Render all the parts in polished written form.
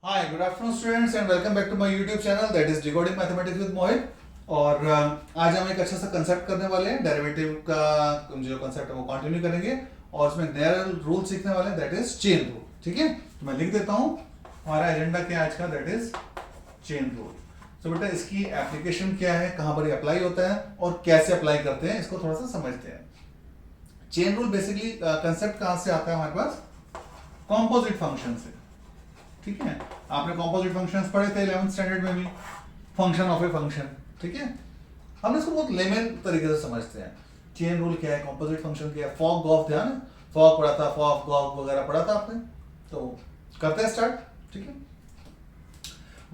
Hi, good afternoon students and welcome back to my YouTube channel that is Decoding Mathematics with Mohit। और आज हम एक अच्छा सा कंसेप्ट करने वाले हैं, डेरिवेटिव का जो कंसेप्ट है वो कंटिन्यू करेंगे और उसमें एक नया रूल सीखने वाले हैं दैट इज चेन रूल। ठीक है, तो मैं लिख देता हूँ हमारा एजेंडा क्या है आज का, दैट इज चेन रूल। तो बेटा इसकी एप्लीकेशन क्या है, कहाँ पर अप्लाई होता है और कैसे अप्लाई करते हैं इसको थोड़ा सा समझते हैं। चेन रूल बेसिकली कंसेप्ट कहाँ से आता है हमारे पास, कॉम्पोजिट फंक्शन से। ठीक है, आपने कॉम्पोजिट फंक्शंस पढ़े थे 11th स्टैंडर्ड में भी, फंक्शन ऑफ ए फंक्शन। ठीक है, हम इसको बहुत लेमन तरीके से समझते हैं। चेन रूल क्या है, कॉम्पोजिट फंक्शन क्या है, फॉग गॉफ ध्यान है, फॉग पढ़ा था, फॉग गॉफ वगैरह पढ़ा था आपने, तो करते हैं स्टार्ट। ठीक है,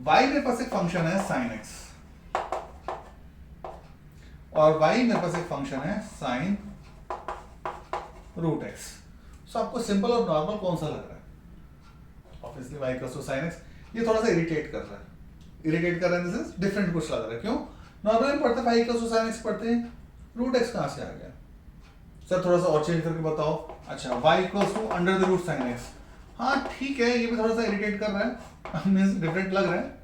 y मेरे पास एक फंक्शन है sin x और y मेरे पास एक फंक्शन है sin रूट x। सो आपको सिंपल और नॉर्मल कौन सा लग रहा है? Obviously y equals to sin x। ये थोड़ा सा इरिटेट कर रहा है, इरिटेट कर रहा है, दिस इज डिफरेंट कुछ लग रहा है। क्यों? नॉर्मली पढ़ते y equals to sin x पढ़ते हैं, रूट x कहाँ से आ गया? सर थोड़ा सा और चेंज करके बताओ। अच्छा, y equals to under the root sin x। हाँ ठीक है, ये भी थोड़ा सा इरिटेट कर रहा है, मींस डिफरेंट लग रहा है।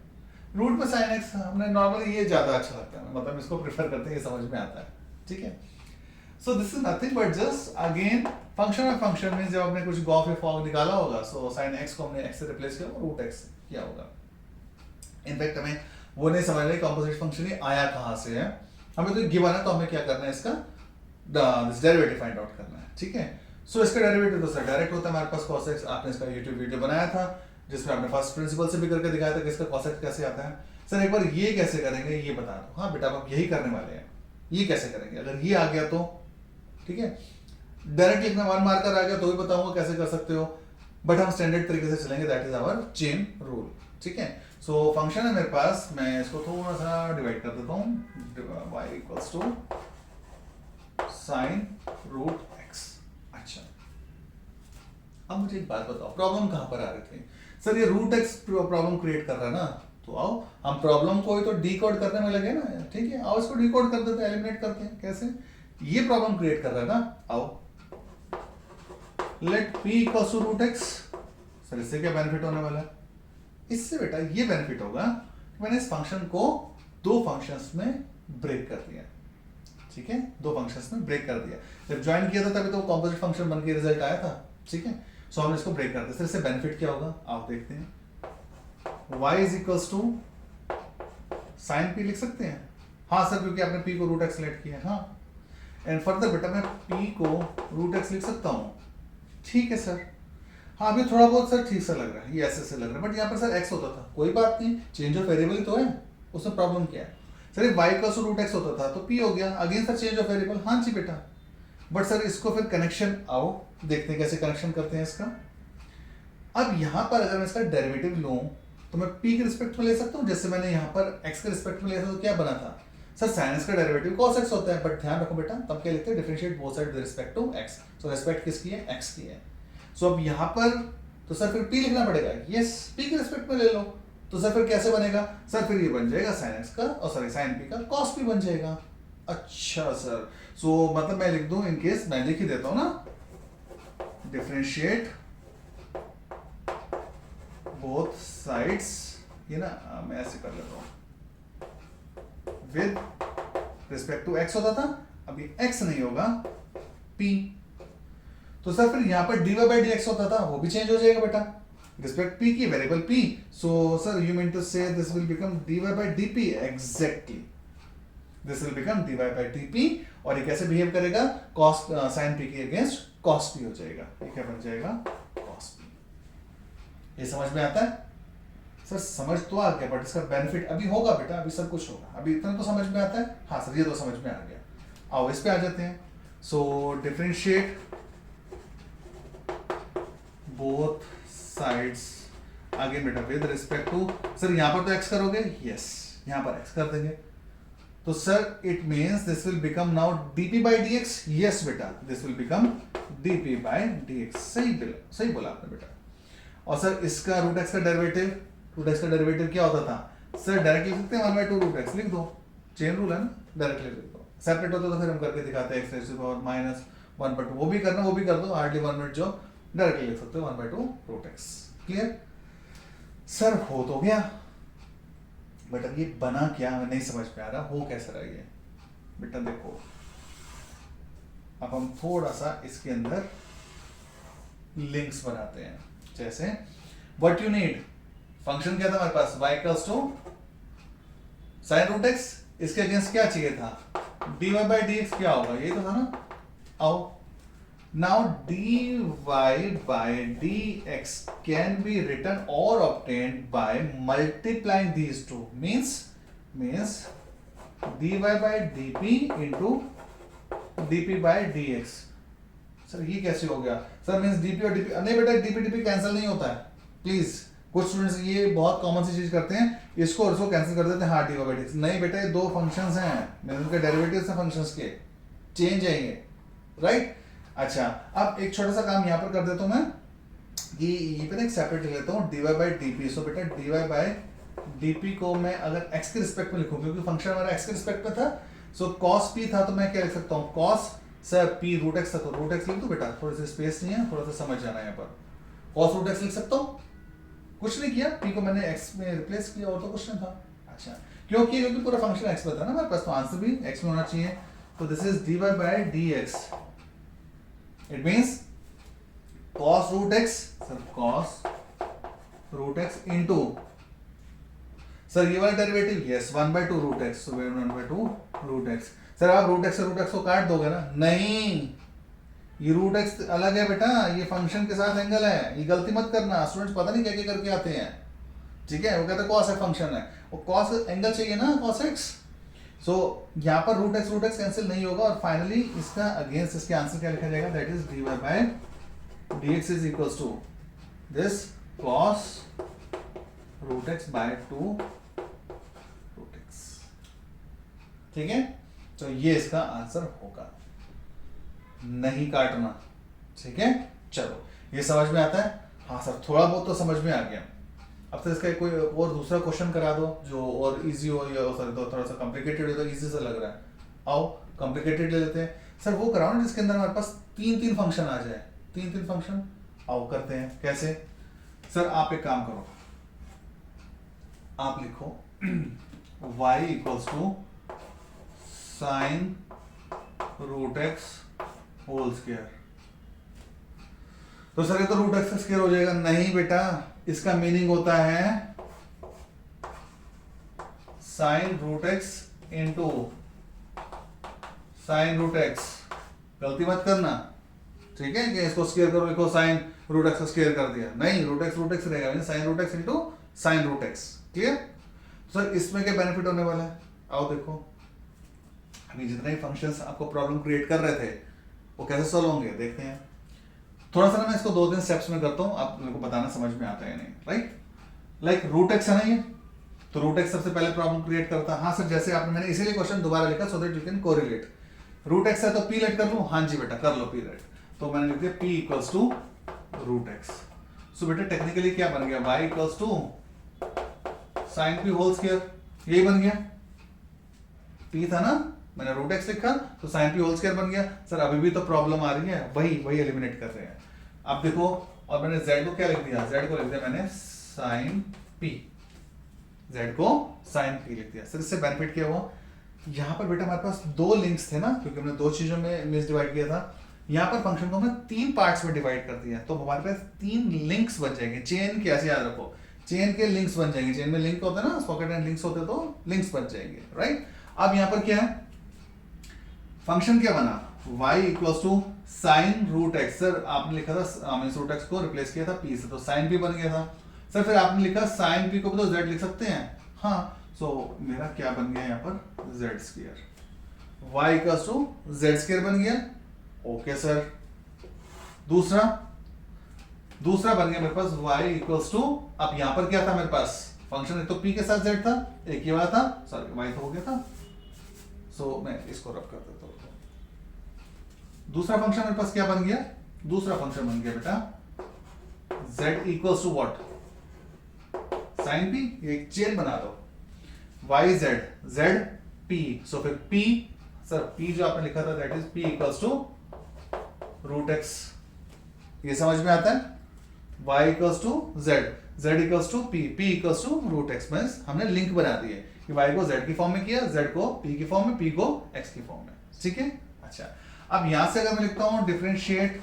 रूट में sin x हमने नॉर्मली ये ज्यादा अच्छा लगता है, मतलब इसको प्रेफर करते हैं, ये समझ में आता है। ठीक है, सो this is nothing but just again function of function में जब हमने कुछ गॉफ या फॉग निकाला होगा, सो sin x को हमने x से रिप्लेस किया और रूट x किया होगा। इनफैक्ट हमें वो नहीं समझ रहे कॉम्पोजिट फंक्शन ये आया कहाँ से है, हमें तो गिवन है, तो हमें क्या करना है, इसका डेरिवेटिव फाइंड आउट करना है। ठीक है, सो इसका डेरिवेटिव तो सर डायरेक्ट होता है हमारे पास cos x। आपने इसका यूट्यूब वीडियो बनाया था जिसमें आपने फर्स्ट प्रिंसिपल से भी करके दिखाया था कि इसका cos x कैसे आता है। सर एक बार ये कैसे करेंगे ये बता दो। हाँ बेटा, आप यही करने वाले हैं, ये कैसे करेंगे, अगर ये आ गया तो ठीक है, डायरेक्ट लिखना वन मार्कर आ गया तो भी बताऊंगा कैसे कर सकते हो, बट हम स्टैंडर्ड तरीके से चलेंगे, that is our chain rule. ठीक है, सो फंक्शन है मेरे पास, मैं इसको थोड़ा सा डिवाइड कर देता हूँ, y equals to sin root x। अच्छा, अब मुझे एक बात बताओ, प्रॉब्लम कहां पर आ रही थी? सर ये रूट x प्रॉब्लम क्रिएट कर रहा है ना, तो आओ हम प्रॉब्लम को ही तो डिकोड करने में लगे ना। ठीक है, आओ इसको डिकोड कर देते हैं, एलिमिनेट करते हैं। कैसे? ये प्रॉब्लम क्रिएट कर रहा है ना, आओ let p equals to root x। Sir इससे क्या बेनिफिट होने वाला है? इससे बेटा ये बेनिफिट होगा कि मैंने इस फंक्शन को दो फंक्शंस में ब्रेक कर दिया। ठीक है, दो फंक्शंस में ब्रेक कर दिया। जब ज्वाइन किया था तभी तो कॉम्पोजिट फंक्शन बन के रिजल्ट आया था। ठीक है, सो हमने इसको ब्रेक कर दिया। सर इससे बेनिफिट क्या होगा आप देखते हैं, y is equals to sine p लिख सकते हैं। हाँ सर, क्योंकि आपने p को रूट x सेलेक्ट किया है। हाँ, एंड फर्दर बेटा मैं p को रूट x लिख सकता हूँ। ठीक है सर, हाँ अभी थोड़ा बहुत सर ठीक सा लग रहा है, ये ऐसे लग रहा है, बट यहाँ पर सर x होता था, कोई बात नहीं, चेंज ऑफ वेरिएबल तो है, उसमें प्रॉब्लम क्या है? सर y का रूट x होता था तो p हो गया, again sir change of variable. हाँ जी बेटा, बट सर इसको फिर कनेक्शन आओ देखते हैं कैसे कनेक्शन करते हैं इसका। अब यहाँ पर अगर मैं इसका डेरिवेटिव लूँ तो मैं p के रिस्पेक्ट में ले सकता हूँ, जैसे मैंने यहाँ पर x के रिस्पेक्ट में लिया था तो क्या बना था सर, sin x का डेरिवेटिव cos x होता है, बट ध्यान रखो बेटा तब क्या लिखते हैं, differentiate both side with respect to x। So respect किसकी है, x की है। सो अब यहाँ पर तो सर फिर p लिखना पड़ेगा, यस p के रिस्पेक्ट में ले लो, तो सर फिर कैसे बनेगा सर, फिर ये बन जाएगा sin x का और सॉरी sin p का cos p बन जाएगा। अच्छा सर, सो मतलब मैं लिख दूं, इन केस मैं लिख ही देता हूं ना, डिफरेंशिएट बोथ साइड्स, ये ना मैं ऐसे कर लेता हूं, विद रिस्पेक्ट टू x होता था, अभी x नहीं होगा p, तो सर फिर यहां पर dy by dx होता था, वो भी चेंज हो जाएगा बेटा, रिस्पेक्ट p की variable p। So sir you mean to say this will become dy by dp, exactly this will become dy by dp, और ये कैसे बिहेव करेगा, cos sin p के अगेंस्ट cos p हो जाएगा, ये क्या बन जाएगा cos p। ये समझ में आता है सर? समझ तो आ गया, बट इसका बेनिफिट अभी होगा बेटा, अभी सब कुछ होगा, अभी इतना तो समझ में आता है। हाँ सर ये तो समझ में आ गया, आओ इस पे आ जाते हैं। सो डिफरेंशिएट बोथ साइड्स, आगे बेटा विद रिस्पेक्ट टू, सर यहाँ पर तो x करोगे, यस यहाँ पर x कर देंगे, तो sir it means this will become now dp by dx। Yes बेटा, this will become dp by dx। सही बोला आपने बेटा। और सर इसका रूट x का डेरिवेटिव क्या होता था सर, डायरेक्ट लिख सकते हैं 1/2 रूट x, लिख दो, चेन रूल है ना, डायरेक्टली लिख दो। सेपरेट होता तो फिर हम करके दिखाते हैं x raised to the power minus 1/2, वो भी करना, वो भी कर दो, हार्डली 1 मिनट जो डायरेक्टली लिख सकते हो 1/2 root x। Clear? So this is the chain rule. अब यहाँ पर अगर मैं इसका डेरिवेटिव लूँ तो क्या बनेगा सर, sin x का डेरिवेटिव cos x होता है, बट ध्यान रखो बेटा, सर हो तो गया, बट अब ये बना क्या हमें नहीं समझ में आ रहा, हो कैसे रहा ये। बेटा देखो, अब हम थोड़ा सा इसके अंदर लिंक्स बनाते हैं। जैसे व्हाट यू नीड, फंक्शन क्या था हमारे पास, y equals to sine root x, इसके अगेंस्ट क्या चाहिए था, dy बाई डी एक्स, क्या होगा, यही तो था ना। आओ now dy by D X can be written और obtained by multiplying these two, means dy by dp into dp by dx। Sir ये कैसे हो गया सर, मीन्स dp और dp, नहीं बेटा dp dp कैंसिल नहीं होता है प्लीज। कुछ स्टूडेंट्स ये बहुत कॉमन सी चीज करते हैं, इसको और इसको कैंसिल कर देते हैं, हाँ dy बाई dx। नहीं बेटा ये दो फंक्शंस हैं, मीन्स उनके डेरिवेटिव्स हैं फंक्शंस के, चेंज आएंगे, राइट। अच्छा अब एक छोटा सा काम यहाँ पर कर देता हूँ मैं, कि ये पे ना एक सेपरेट ले लेता हूँ dy बाई dp। सो बेटा dy बाई dp को मैं अगर x के रिस्पेक्ट में लिखूँ, क्योंकि फंक्शन हमारा x के रिस्पेक्ट में था, सो cos p था, तो मैं क्या लिख सकता हूँ, cos sir p root x था, तो रूट x लिख दो बेटा, थोड़ी सी स्पेस नहीं है, थोड़ा सा समझ जाना है यहाँ पर। cos रूट x लिख सकता हूँ, कुछ नहीं किया, p को मैंने x में रिप्लेस किया, और तो कुछ नहीं था। अच्छा क्योंकि पूरा फंक्शन x में था ना हमारे पास, तो आंसर भी x में होना चाहिए। तो this is dy by dx, it means cos root x, sir cos root x into sir ये वाला derivative, yes 1/2 root x, so 1/2 root x। Sir आप रूट x से रूट x को काट दोगे ना, नहीं ये रूट x अलग है बेटा, ये फंक्शन के साथ एंगल है, ये गलती मत करना, स्टूडेंट्स पता नहीं क्या क्या करके आते हैं, ठीक है। वो कहते हैं cos है फंक्शन है, वो cos एंगल चाहिए ना, cos x। सो यहाँ पर रूट x कैंसिल नहीं होगा, और फाइनली इसका अगेंस्ट इसके आंसर क्या लिखा जाएगा, that is dy by dx is equals to this cos root x by 2 root x, ठीक है। तो ये इसका आंसर होगा, नहीं काटना, ठीक है। चलो ये समझ में आता है, हाँ सर थोड़ा बहुत तो समझ में आ गया। अब तो इसका कोई और दूसरा क्वेश्चन करा दो जो और इजी हो, या सर तो थोड़ा सा कॉम्प्लिकेटेड हो, तो इजी सा लग रहा है, आओ कॉम्प्लिकेटेड ले लेते हैं। सर वो कराओ ना जिसके अंदर हमारे पास तीन फंक्शन आ जाए, तीन फंक्शन, आओ करते हैं। कैसे सर, आप एक काम करो, आप लिखो y equals to sine root x whole square. तो सर ये तो रूट एक्स स्क्वायर हो जाएगा, नहीं बेटा इसका मीनिंग होता है sine root x into sine root x, गलती मत करना, ठीक है, कि इसको स्क्वायर करो, लिखो साइन रूट एक्स स्क्वायर कर दिया, नहीं रूट एक्स रहेगा, sine root x into sine root x, clear. Sir इसमें क्या बेनिफिट होने वाला है, आओ देखो, अभी जितने ही फंक्शंस आपको प्रॉब्लम क्रिएट कर रहे थे वो कैसे सॉल्व होंगे देखते हैं। थोड़ा सा ना मैं इसको 2-3 स्टेप्स में करता हूँ, आप मेरे को बताना समझ में आता है नहीं, राइट। लाइक रूट एक्स है ना ये, तो रूट एक्स सबसे पहले प्रॉब्लम क्रिएट करता है, हाँ सर जैसे आपने, मैंने इसीलिए क्वेश्चन दोबारा लिखा so that you can correlate. Root x है तो पी लेट कर लूँ, हाँ जी बेटा कर लो पी लेट, तो मैंने लिख दिया P equals to root X. So बेटा टेक्निकली क्या बन गया, Y equals to sine P whole square, यही बन गया, पी था ना, मैंने रूट एक्स लिखा तो साइन पी होल स्क्वायर बन गया। सर अभी भी तो प्रॉब्लम आ रही है, वही एलिमिनेट कर रहे हैं। अब देखो, और मैंने z को क्या लिख दिया, z को लिख दिया मैंने साइन p, z को साइन p लिख दिया। सर इससे बेनिफिट क्या हुआ, यहाँ पर बेटा हमारे पास दो लिंक्स थे ना, क्योंकि हमने दो चीजों में मिस डिवाइड किया था, यहाँ पर फंक्शन को हमने 3 पार्ट्स में डिवाइड कर दिया, तो हमारे पास 3 लिंक्स बन जाएंगे। चेन के, ऐसे याद रखो, चेन के लिंक्स बन जाएंगे, चेन में लिंक होता है ना, सॉकेट एंड लिंक्स होते तो लिंक्स बन जाएंगे, राइट। अब यहाँ पर क्या है, फंक्शन क्या बना, y equals to sine root x. Sir आपने लिखा था रूट एक्स को रिप्लेस किया था p से, तो साइन p बन गया था। सर फिर आपने लिखा साइन p को भी तो z लिख सकते हैं, हाँ, सो मेरा क्या बन गया यहाँ पर z square, y equals to z square बन गया, ओके सर। दूसरा बन गया मेरे पास y इक्वल्स टू, अब यहाँ पर क्या था मेरे पास फंक्शन, एक तो p के साथ z था, एक ही वाला था, सॉरी y तो हो गया था, सो मैं इसको रब कर देता हूँ। दूसरा फंक्शन मेरे पास क्या बन गया, दूसरा फंक्शन बन गया बेटा z equals to what, sine p, एक चेन बना दो, y z p, सो फिर p, सर p जो आपने लिखा था that is p equals to root x, ये समझ में आता है, y equals to z। z equals to p, p equals to root x, means हमने लिंक बना दी है कि y को z की फॉर्म में किया, z को p की फॉर्म में, p को x की फॉर्म में, ठीक है। अच्छा, अब यहां से अगर मैं लिखता हूं differentiate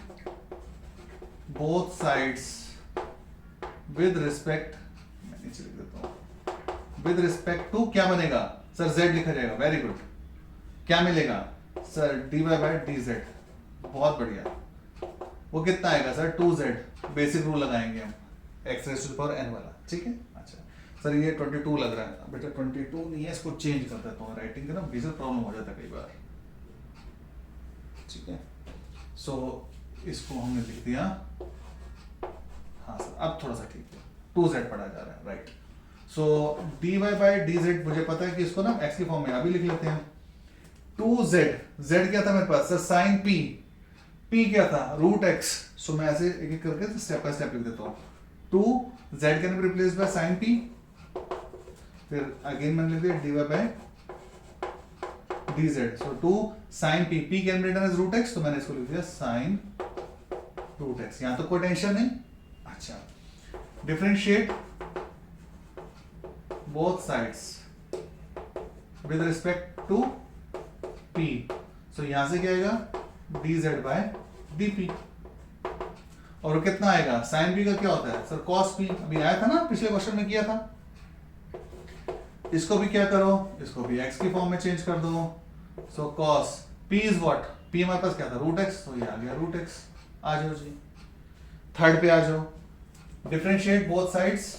both sides with respect, मैं नीचे लिख देता हूं, विद रिस्पेक्ट टू, क्या बनेगा सर, z लिखा जाएगा, वेरी गुड। क्या मिलेगा सर, dy बाय dz, बहुत बढ़िया। वो कितना आएगा सर, 2z, बेसिक रूल लगाएंगे हम, x raise to the power n वाला, ठीक है। अच्छा सर ये 22 लग रहा है बेटा, 22 नहीं है, इसको चेंज कर देता हूँ, राइटिंग का ना बेसिक प्रॉब्लम हो जाता है कई बार, ठीक है। सो इसको हमने लिख दिया, हाँ सर अब थोड़ा सा ठीक है, 2z पढ़ा जा रहा है, right. So dy by dz मुझे पता है कि इसको ना x की फॉर्म में अभी लिख लेते हैं। 2z, z क्या था मेरे पास सर, साइन p, p क्या था रूट x, सो मैं ऐसे एक एक करके स्टेप बाय स्टेप लिख देता हूँ। 2z can be replaced by sine p, फिर अगेन मैंने लिख दिया dy by dz, so 2 sine p, p can be written as root x, तो मैंने इसको लिख दिया साइन रूट x, यहां तो कोई टेंशन नहीं। अच्छा, differentiate both sides with respect to p, सो यहां से क्या आएगा dz बाय dp, और कितना आएगा, साइन p का क्या होता है सर, cos p, अभी आया था ना पिछले क्वेश्चन में किया था। इसको भी क्या करो, इसको भी x की फॉर्म में चेंज कर दो, सो cos p is what, p हमारे पास क्या था रूट x, तो ये आ गया रूट x। आ जाओ जी थर्ड पे आ जाओ, differentiate both sides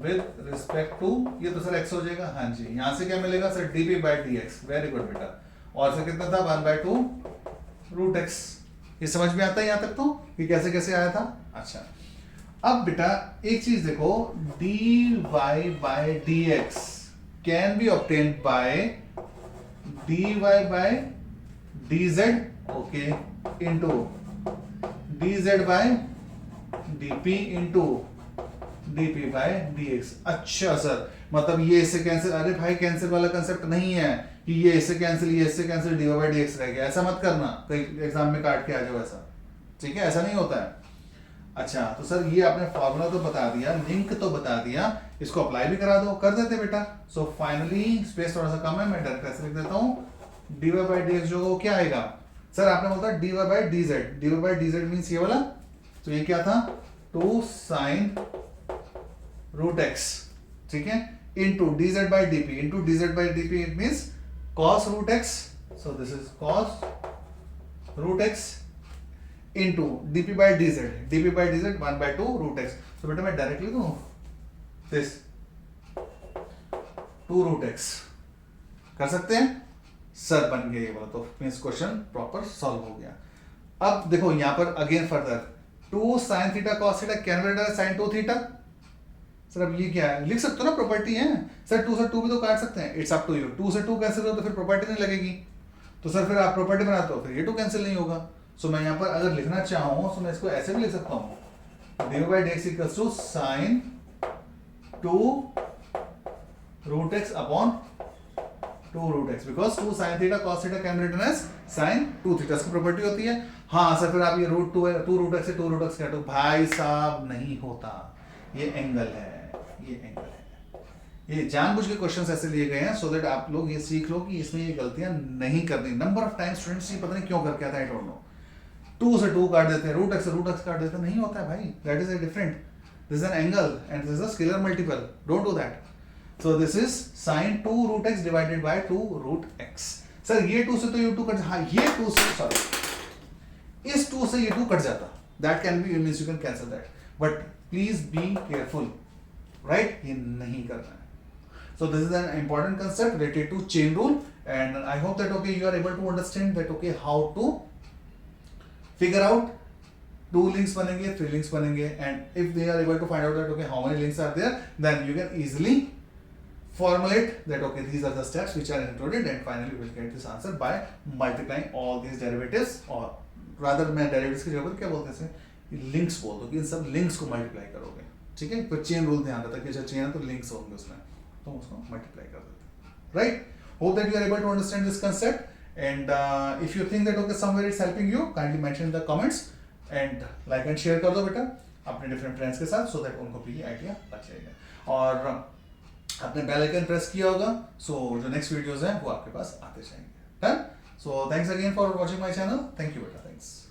with respect to, ये तो सर x हो जाएगा, हाँ जी, यहां से क्या मिलेगा sir, dp by dx, very good बेटा, और सर कितना था 1/2 रूट x। ये समझ में आता है यहां तक तो कि कैसे कैसे आया था। अच्छा, अब बेटा एक चीज देखो, dy by dx can be obtained by dy by dz, okay, into dz by dp into dp by dx। अच्छा सर, मतलब ये इससे कैंसिल, अरे भाई कैंसिल वाला कंसेप्ट नहीं है कि ये इससे कैंसिल, ये इससे कैंसिल, dy बाय dx रह गया, ऐसा मत करना कहीं एग्जाम में काट के आ जाओ ऐसा, ठीक है, ऐसा नहीं होता है। अच्छा, तो सर ये आपने फॉर्मूला तो बता दिया, लिंक तो बता दिया, इसको अप्लाई भी करा दो, कर देते बेटा। सो फाइनली स्पेस थोड़ा सा कम है, मैं डायरेक्ट ऐसे लिख देता हूं, dy बाय dx जो क्या आएगा सर, आपने बोला dy by dz, dy by dz means ये वाला, तो ये क्या था 2 साइन रूट x, ठीक है, into dz by dp, into dz by dp it means cos root x, so this is cos root x into dp by dz, dp by dz 1/2 root x। तो बेटा मैं directly दूं this 2 root x, कर सकते हैं sir, बन गया ये वाला, तो मींस क्वेश्चन प्रॉपर सॉल्व हो गया। अब देखो यहां पर again further 2 sin theta cos theta can be written sin 2 theta, sir अब ये क्या है, लिख सकते हो ना, प्रॉपर्टी है सर, 2 से 2 भी तो काट सकते हैं, इट्स अप टू यू। 2 से 2 कैंसिल हो तो फिर प्रॉपर्टी नहीं लगेगी, तो सर फिर आप प्रॉपर्टी बनाते हो, फिर ये 2 कैंसिल नहीं होगा। सो मैं यहाँ पर अगर लिखना चाहूँ तो मैं इसको ऐसे भी लिख सकता हूँ, dy by dx equals to sine 2 root x upon 2 root x, because 2 sin theta cos theta can be written as sin 2 theta, इसकी प्रॉपर्टी होती है। हाँ सर फिर आप ये रूट 2 है, 2 रूट x से 2 रूट x काटो, भाई साहब नहीं होता, ये एंगल है, ये एंगल है, ये जानबूझ के क्वेश्चंस ऐसे लिए गए हैं सो दैट आप लोग ये सीख लो कि इसमें ये गलतियां नहीं करनी। नंबर ऑफ टाइम स्टूडेंट्स ये पता नहीं क्यों करके आता है, आई डोंट नो, 2 से 2 काट देते हैं, रूट x से रूट x काट देते हैं, नहीं होता है भाई, that is a different, this is an angle and this is a scalar multiple, don't do that. So this is sin 2 root x divided by 2 root x। Sir ये 2 से तो ये 2 कट, हाँ ये 2 से, सॉरी इस 2 से ये 2 कट जाता, that can be, means you can cancel that, but please be careful, right, ये नहीं करना है। So this is an important concept related to chain rule, and I hope that okay you are able to understand that okay how to figure out 2 links बनेंगे, 3 links बनेंगे, and if they are able to find out that okay how many links are there, then you can easily formulate that okay these are the steps which are included, and finally we will get this answer by multiplying all these derivatives, or rather मैं derivatives की जगह पर क्या बोलते हैं, links बोल दो कि इन सब links को multiply करोगे, ठीक है। तो chain rule ध्यान रखता है कि chain है तो links होंगे उसमें, तो उसको मल्टीप्लाई कर देते हैं, right. Hope that you are able to understand this concept, and if you think that okay somewhere it's helping you, kindly mention in the comments. And like and share कर दो बेटा अपने डिफरेंट फ्रेंड्स के साथ, so that उनको भी ये idea लग जाएगा। और आपने बेल आइकन प्रेस किया होगा, सो जो नेक्स्ट वीडियोस हैं वो आपके पास आते जाएंगे। Done. So thanks again for watching my channel. Thank you बेटा, थैंक्स।